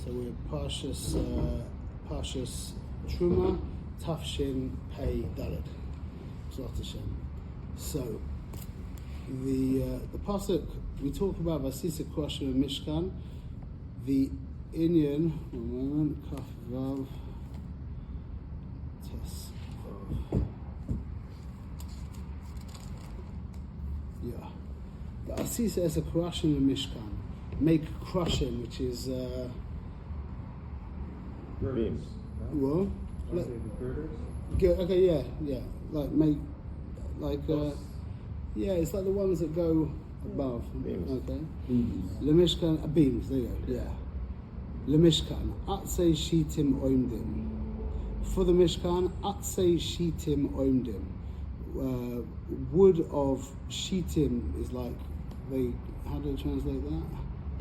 So we're Parshas Truma, Tafshin Pei Dalet. So the pasuk we talk about Vasisa Krashim and Mishkan, the Inyan. One moment, Kaf Vav Tes Vav. Yeah, the Asisa is a Krashim and Mishkan. Make Krashim, which is beams. Well, okay, yeah, like make, like yeah, it's like the ones that go above. Beams. Okay. Lemishkan beams. There you go. Yeah. Lemishkan atzei shitim oimdim. For the Mishkan, atzei shitim oimdim. Wood of shitim is like how do I translate that?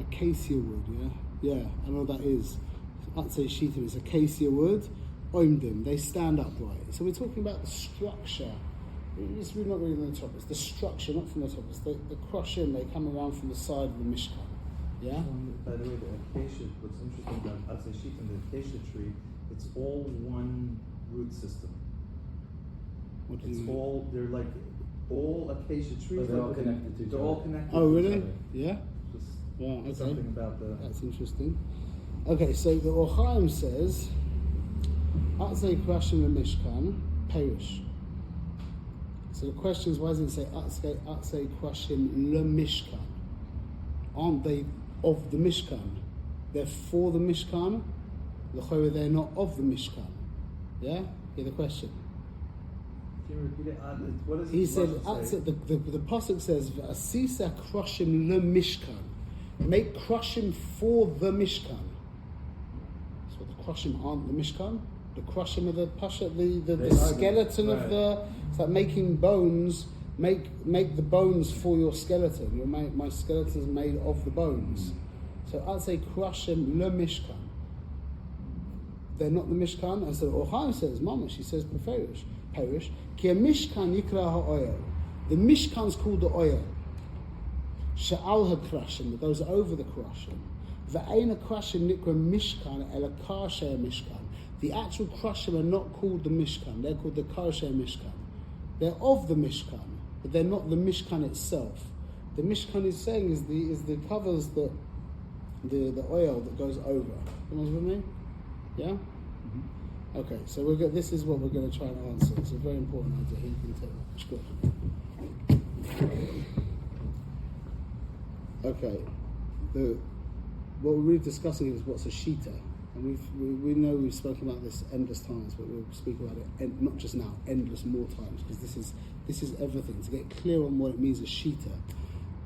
Acacia wood. Yeah. I know what that is. Atzei shitim is acacia wood. Oimdim, they stand upright. So we're talking about the structure. It's really not really on the top. It's the structure, not from the top. It's the crushing. They come around from the side of the Mishkan. Yeah. By the way, the acacia. What's interesting about Atzei Shitim, the acacia tree, it's all one root system. What do you mean? All they're like all acacia trees. But they're all connected to each other. They're all connected. Oh, to really? Each other. Yeah. Just Yeah. Okay. something about the. That's interesting. Okay, so the Orchaim says, Atzei Krashim and Mishkan, Perish. So the question is, why does it say Atzei Krashim le Mishkan? Aren't they of the Mishkan? They're for the Mishkan. They're not of the Mishkan. Yeah? Hear the question? Can you repeat it? What does He it said, say? the pasuk says, Asisa Krashim le Mishkan. Make Krashim for the Mishkan. So the Krashim aren't the Mishkan. The Krashim of the Pasha, the skeleton right. of the. It's like making bones. Make the bones for your skeleton. My skeleton is made of the bones. So I'd say Krashim le Mishkan. They're not the Mishkan. And so Orchaim says, Mamash, he says, perish. Ki a Mishkan yikra ha'oyel. The Mishkan's called the oil. Sha'al ha-krashim, that goes over the krashim. V'eina krashim nikra Mishkan ela karshe Mishkan. The actual krashim are not called the Mishkan. They're called the karshe Mishkan. They're of the Mishkan, but they're not the Mishkan itself. The Mishkan is saying is the covers the oil that goes over. You know what I mean? Yeah. Mm-hmm. Okay, so this is what we're going to try and answer. It's a very important idea. You can take that. Okay. What we're really discussing is what's a shita, and we know we've spoken about this endless times, but we'll speak about it not just now, endless more times, because this is everything to get clear on what it means as shita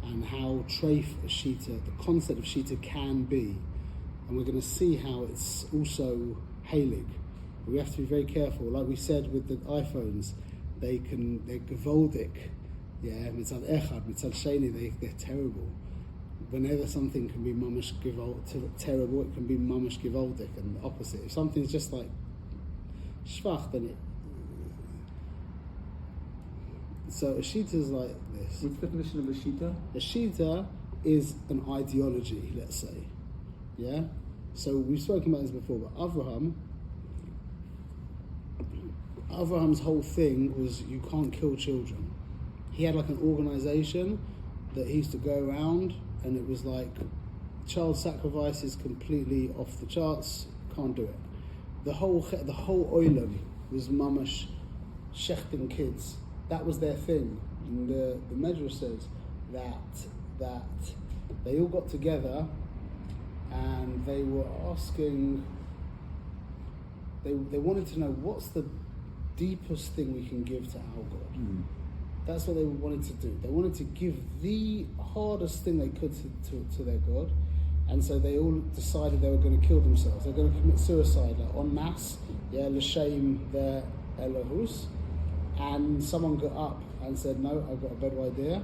and how treif a shita, the concept of shita can be, and we're going to see how it's also halig. We have to be very careful. Like we said with the iPhones, they're gevoldik, yeah, mitzad echad, mitzad sheni, they're terrible. Whenever something can be mamash terrible, it can be mamash givoldik, and the opposite. If something's just like shvach, then it. So a shita is like this. What's the definition of a shita? A shita is an ideology, let's say. Yeah? So we've spoken about this before, but Abraham's whole thing was you can't kill children. He had like an organization that he used to go around, and it was like child sacrifice is completely off the charts, can't do it. The whole oilam was mamash shechting kids. That was their thing. And the Medrash says that they all got together and they were asking, they wanted to know what's the deepest thing we can give to our God. Mm. That's what they wanted to do. They wanted to give the hardest thing they could to their God. And so they all decided they were going to kill themselves. They were going to commit suicide, like en masse, yeah, l'shem their Elohus. And someone got up and said, no, I've got a better idea.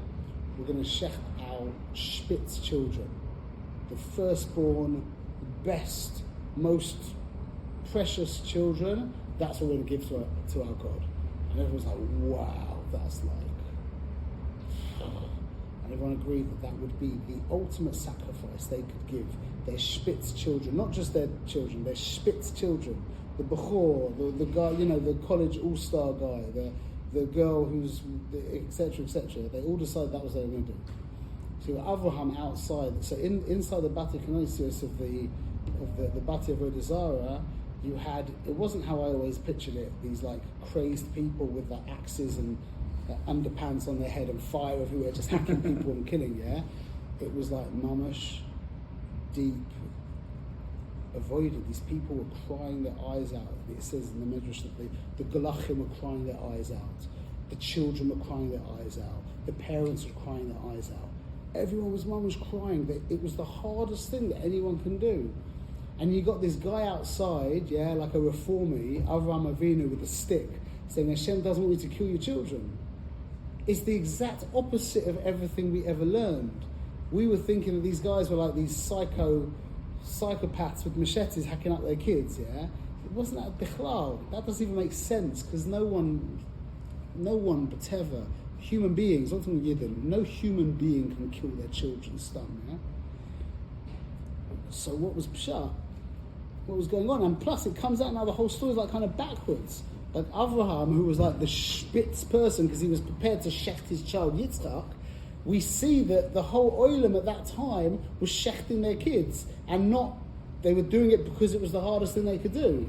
We're going to shecht our spitz children. The firstborn, best, most precious children, that's what we're going to give to our God. And everyone's like, wow, that's like... And everyone agreed that that would be the ultimate sacrifice they could give their spitz children, not just their children, their spitz children. The Bechor, the guy, the college all-star guy, the girl who's, etc., etc. They all decided that was what they were going to do. So Avraham outside, so inside the Bati Canosius of the Bati Avodah Zarah, you had, it wasn't how I always pictured it, these like crazed people with like axes and underpants on their head and fire everywhere, just hacking people and killing, yeah? It was like mamash, deep, avoided. These people were crying their eyes out. It says in the Midrash that the Galachim were crying their eyes out. The children were crying their eyes out. The parents were crying their eyes out. Everyone was mamash crying. That it was the hardest thing that anyone can do. And you got this guy outside, yeah, like a reformie, Avraham Avinu with a stick, saying Hashem doesn't want you to kill your children. It's the exact opposite of everything we ever learned. We were thinking that these guys were like these psychopaths with machetes hacking up their kids, yeah? It wasn't that bichlal. That doesn't even make sense, because no one but ever, human beings, not talking Yidden, no human being can kill their children's son, yeah? So what was Pshat? What was going on? And plus it comes out now the whole story is like kind of backwards. Like Avraham, who was like the spitz person because he was prepared to shecht his child Yitzchak, we see that the whole oilam at that time was shechting their kids, and not, they were doing it because it was the hardest thing they could do.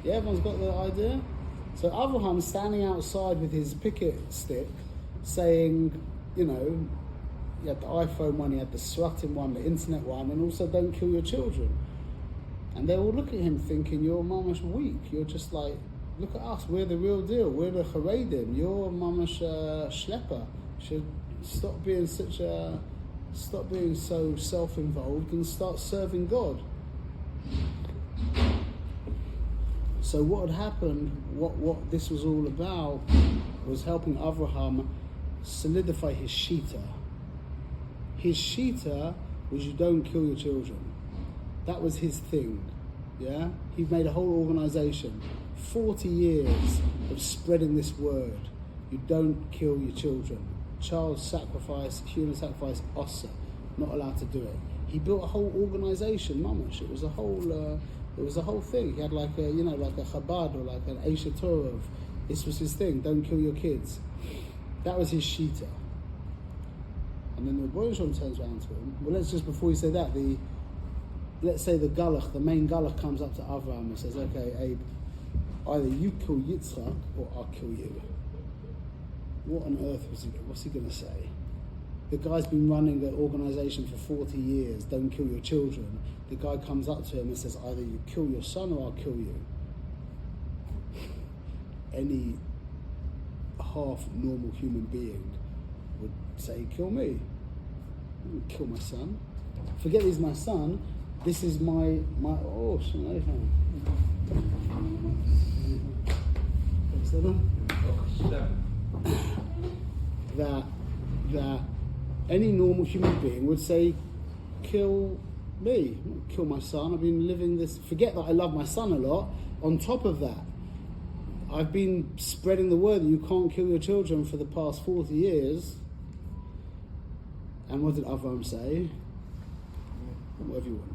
Yeah, everyone's got the idea? So Avraham standing outside with his picket stick saying, you had the iPhone one, he had the Sratim one, the internet one, and also don't kill your children. And they all look at him thinking, you're mamash weak, you're just like, look at us, we're the real deal, we're the charedim, you're mamash shlepper, should stop being so self-involved and start serving God. So what had happened, what this was all about, was helping Avraham solidify his shita. His shita was you don't kill your children. That was his thing, yeah? He made a whole organization, 40 years of spreading this word. You don't kill your children. Child sacrifice, human sacrifice, ossa, not allowed to do it. He built a whole organization, mamash. It was a whole thing. He had like a Chabad or like an Eisha Torah. This was his thing. Don't kill your kids. That was his shita. And then the Rebbe Shalom turns around to him. Well, let's just before you say that, let's say the main Galach comes up to Avraham and says, "Okay, Abe, either you kill Yitzchak or I'll kill you." What on earth what's he going to say? The guy's been running the organization for 40 years, don't kill your children. The guy comes up to him and says, either you kill your son or I'll kill you. Any half normal human being would say, kill me. Kill my son. Forget he's my son. This is my oh, that any normal human being would say, kill me, kill my son. I've been living this, forget that I love my son a lot. On top of that, I've been spreading the word that you can't kill your children for the past 40 years. And what did Avraham say? Whatever you want.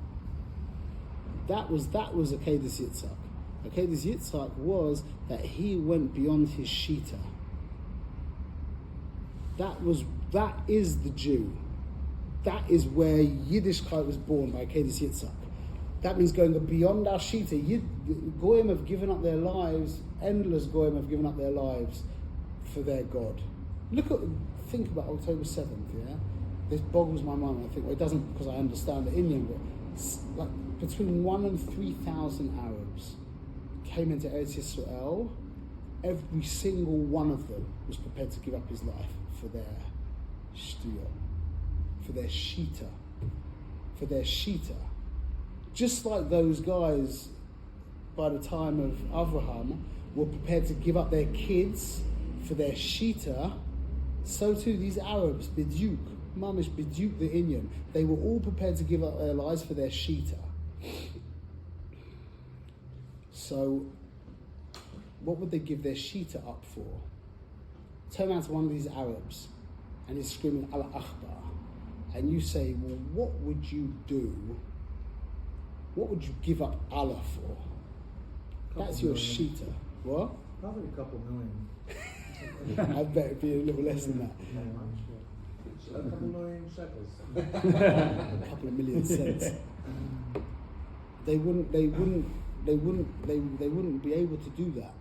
That was Akedas Yitzhak. Akedas Yitzhak was that he went beyond his shita. That is the Jew. That is where Yiddishkeit was born by Akedas Yitzhak. That means going beyond our shita. Goyim have given up their lives, endless Goyim have given up their lives for their God. Think about October 7th, yeah? This boggles my mind. I think, well, it doesn't because I understand the Indian, but like between 1,000 and 3,000 Arabs came into Eretz Yisrael. Every single one of them was prepared to give up his life for their shtuyot, for their shita. Just like those guys by the time of Avraham were prepared to give up their kids for their shita, so too these Arabs, Biduk, Mamish Biduk the Inyan, they were all prepared to give up their lives for their shita. So what would they give their shita up for? Turn around to one of these Arabs and he's screaming, Allah Akbar. and you say, well, what would you do? What would you give up Allah for? That's your shita. What? Probably a couple million. I bet it'd be a little less than that. A couple million shekels. A couple of million cents. They wouldn't be able to do that.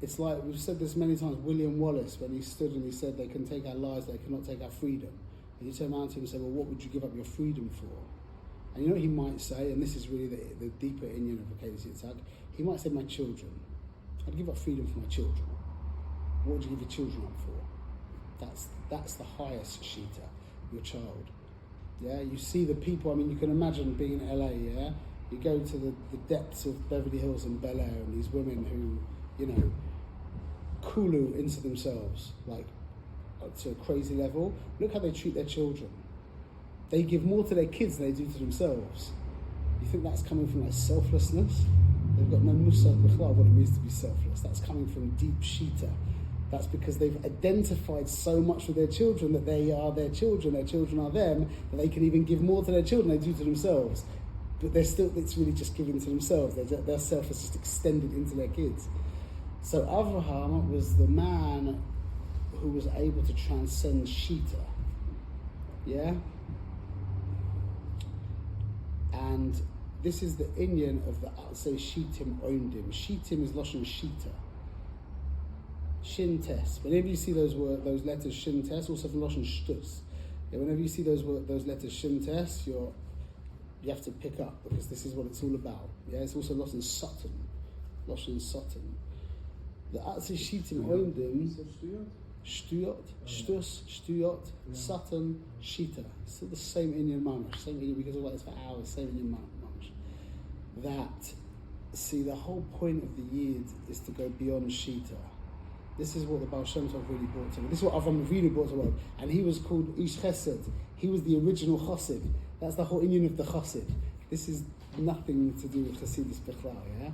It's like, we've said this many times, William Wallace, when he stood and he said, they can take our lives, they cannot take our freedom. And you turn around to him and say, well, what would you give up your freedom for? And you know what he might say, and this is really the deeper Indian of Akadis Yitzhak, he might say, my children. I'd give up freedom for my children. What would you give your children up for? That's the highest shita, your child. Yeah, you see the people, I mean, you can imagine being in LA, yeah? You go to the depths of Beverly Hills and Bel Air, and these women who, you know, kulu into themselves, like, to a crazy level. Look how they treat their children. They give more to their kids than they do to themselves. You think that's coming from like selflessness? They've got no musad b'chlal what it means to be selfless. That's coming from deep shita. That's because they've identified so much with their children that they are their children are them, that they can even give more to their children than they do to themselves. But they're still, it's really just given to themselves. Their self is just extended into their kids. So Avraham was the man who was able to transcend shita. Yeah? And this is the Indian of the Atzei Shitim Oimdim. Shitim is Lashon Shita. Shin Tes. Whenever you see those letters Shin Tes, also from Lashon Shtus. Yeah, whenever you see those letters Shin Tes, you have to pick up, because this is what it's all about. Yeah, it's also Lashon Satan. Lashon Satan. The Atzei Shitim Oimdim. Shtuyot, Shtus, Shtuyot, Satan, Shita. Still the same Indian mamash. Same Indian, we could talk about this for hours. Same Indian mamash. That, see, the whole point of the Yid is to go beyond Shita. This is what the Baal Shem Tov really brought to me. This is what Avram Avinu brought to the world. And he was called Ish Chesed. He was the original Chassid. That's the whole Indian of the Chassid. This is nothing to do with Chassidus Bechlal, yeah?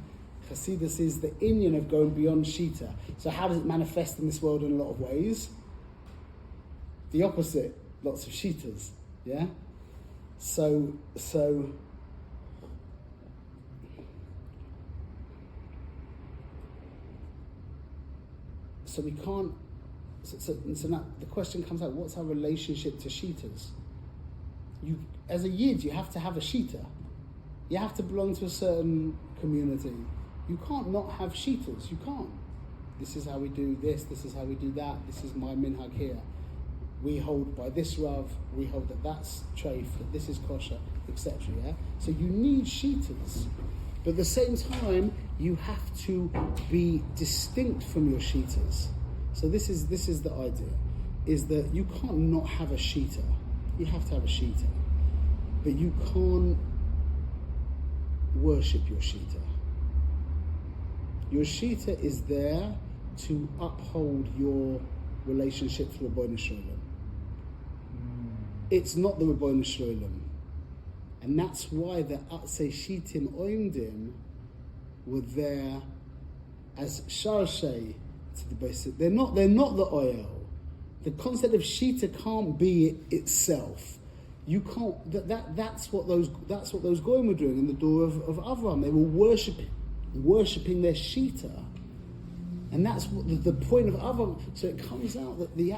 Chassidus is the Indian of going beyond Shita. So how does it manifest in this world in a lot of ways? The opposite, lots of Shitas, yeah? So we can't, so now the question comes out, what's our relationship to Shitas? You, as a Yid, you have to have a Shita. You have to belong to a certain community. You can't not have shitas. You can't. This is how we do this. This is how we do that. This is my minhag here. We hold by this Rav. We hold that that's treif, that this is kosher, etc. Yeah. So you need shitas, but at the same time you have to be distinct from your shitas. So this is the idea, is that you can't not have a shita. You have to have a shita, but you can't worship your shita. Your shita is there to uphold your relationship to Rabbeinu Shalom. It's not the Rabbeinu Shalom. And that's why the Atzei Shitim Oimdim were there as Sharshei to the basic. They're not the oil. The concept of shita can't be itself. You can't. That's what those goyim were doing in the door of Avram. They were worshipping their shita, and that's what the point of Avram. So it comes out that the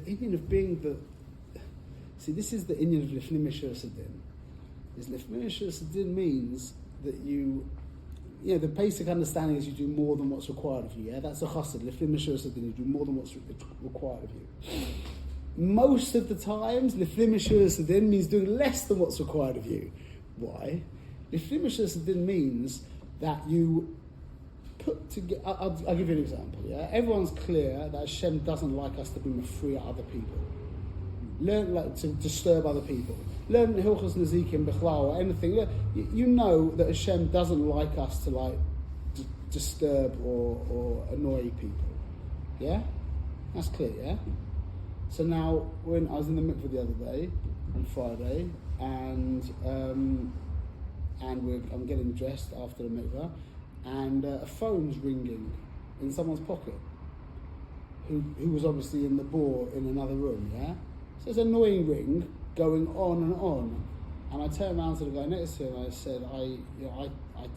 Indian of being the. See, this is the Indian of Lifnim Mishur Sadin. Is Lifnim Mishur Sadin means that you know, the basic understanding is you do more than what's required of you. Yeah, that's a chassid. Lifnim Mishur Sadin, you do more than what's required of you. Most of the times, Lifnim Mishur Sadin means doing less than what's required of you. Why? Lifnim Mishur Sadin means that you put together. I'll give you an example. Yeah, everyone's clear that Hashem doesn't like us to be mafriya other people. Learn to disturb other people. Learn Hilchos Nezikim, Bechlal, or anything. You know that Hashem doesn't like us to disturb or annoy people. Yeah, that's clear. Yeah. So now, I was in the mikveh the other day, on Friday, and I'm getting dressed after the mikveh, and a phone's ringing in someone's pocket, who was obviously in the bore in another room. Yeah. So it's an annoying ring going on and on. And I turned around to the guy next to him and I said, I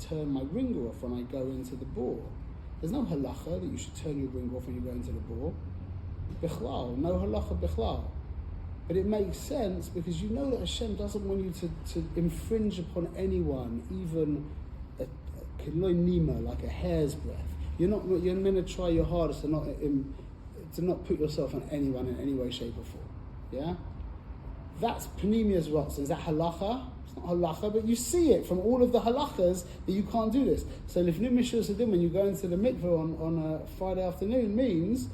turn my ringer off when I go into the bore. There's no halacha that you should turn your ring off when you go into the bore. Bichlal, no halacha bichlal. But it makes sense because you know that Hashem doesn't want you to infringe upon anyone, even a kiloi nima, like a hair's breadth. You're meant to try your hardest to not put yourself on anyone in any way, shape or form. Yeah? That's Panemia's Rotzen. Is that halacha? It's not halacha, but you see it from all of the halachas that you can't do this. So Lifnim Mishur Sadim, when you go into the mikveh on a Friday afternoon, means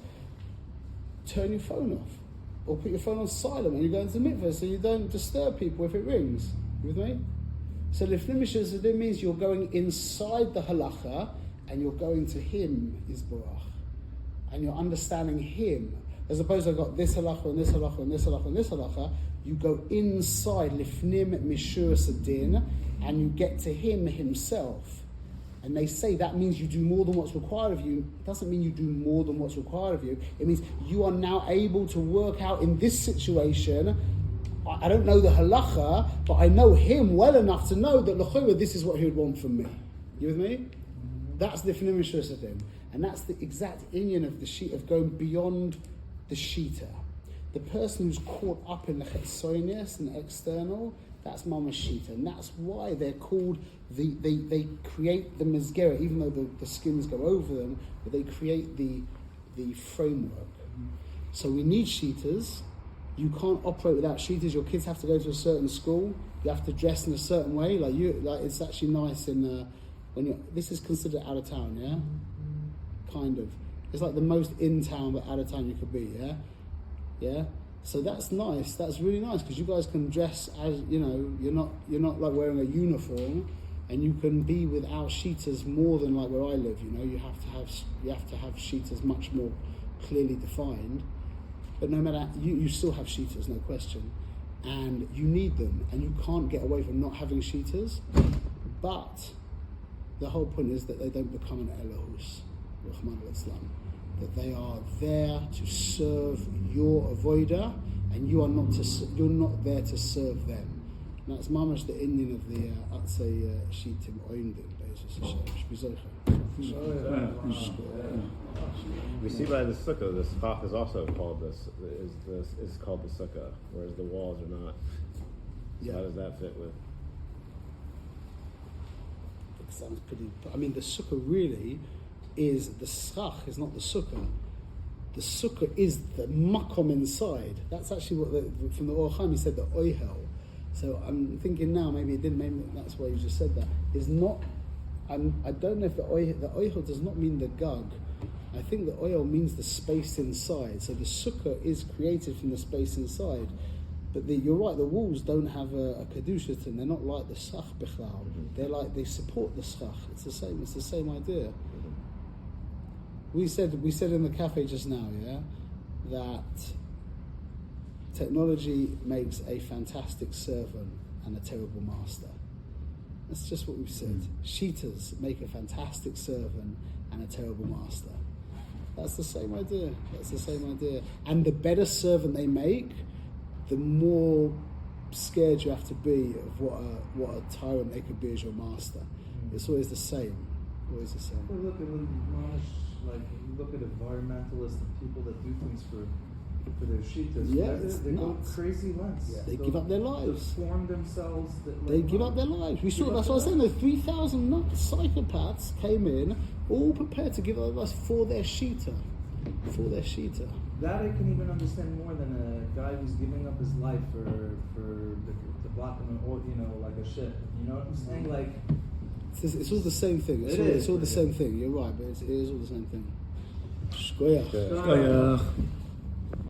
turn your phone off. Or put your phone on silent when you go into the mikveh so you don't disturb people if it rings. You with me? So Lifnim Mishur Sadim means you're going inside the halacha and you're going to him, Yisborach. And you're understanding him. As opposed to I've got this halacha and this halacha and this halacha and this halacha, you go inside Lifnim Mishur Sadin and you get to him himself. And they say that means you do more than what's required of you. It doesn't mean you do more than what's required of you. It means you are now able to work out in this situation. I don't know the halacha, but I know him well enough to know that l'chora, this is what he would want from me. You with me? That's Lifnim Mishur Sadin. And that's the exact inyan of the sheet of going beyond the shita. The person who's caught up in the chetzonius and the external, that's mamash shita. And that's why they're called, they create the mezgera, even though the skins go over them, but they create the framework. So we need shitas. You can't operate without shitas. Your kids have to go to a certain school. You have to dress in a certain way. Like it's actually nice this is considered out of town, yeah? Kind of. It's like the most in town but out of town you could be, yeah? Yeah? So that's nice. That's really nice because you guys can dress as, you're not like wearing a uniform, and you can be without shitas more than like where I live, you have to have shitas much more clearly defined. But no matter, you still have shitas, no question. And you need them, and you can't get away from not having shitas. But the whole point is that they don't become an elohus. That they are there to serve your avoida, and you're not there to serve them. And that's mamash the Indian of the Atzei Shitim Oindin. We see by the sukkah, the schach is also called is called the sukkah, whereas the walls are not. So how does that fit with? It sounds pretty. I mean, the sukkah really is the schach, is not the sukkah. The sukkah is the makom inside. That's actually what from the Or Chaim he said the oihel. So I'm thinking now maybe that's why you just said that. Is not. I don't know if the oihel does not mean the gug. I think the oil means the space inside. So the sukkah is created from the space inside. But you're right, the walls don't have a kedusha, and they're not like the schach bichlal. They support the schach. It's the same idea. We said in the cafe just now, that technology makes a fantastic servant and a terrible master. That's just what we've said. Shitas make a fantastic servant and a terrible master. That's the same idea. And the better servant they make, the more scared you have to be of what a tyrant they could be as your master. It's always the same. Well, look at environmentalists and people that do things for their shitas. Yeah, they go crazy lengths. They give up their lives. To form themselves. They give up their lives. We saw. That's what I was saying. The 3,000 psychopaths came in, all prepared to give up their lives for their shita. That I can even understand more than a guy who's giving up his life to block him, or like a shit. You know what I'm saying? Like. It's all the same thing. It's all the same thing. You're right, but it is all the same thing. Shkoyach.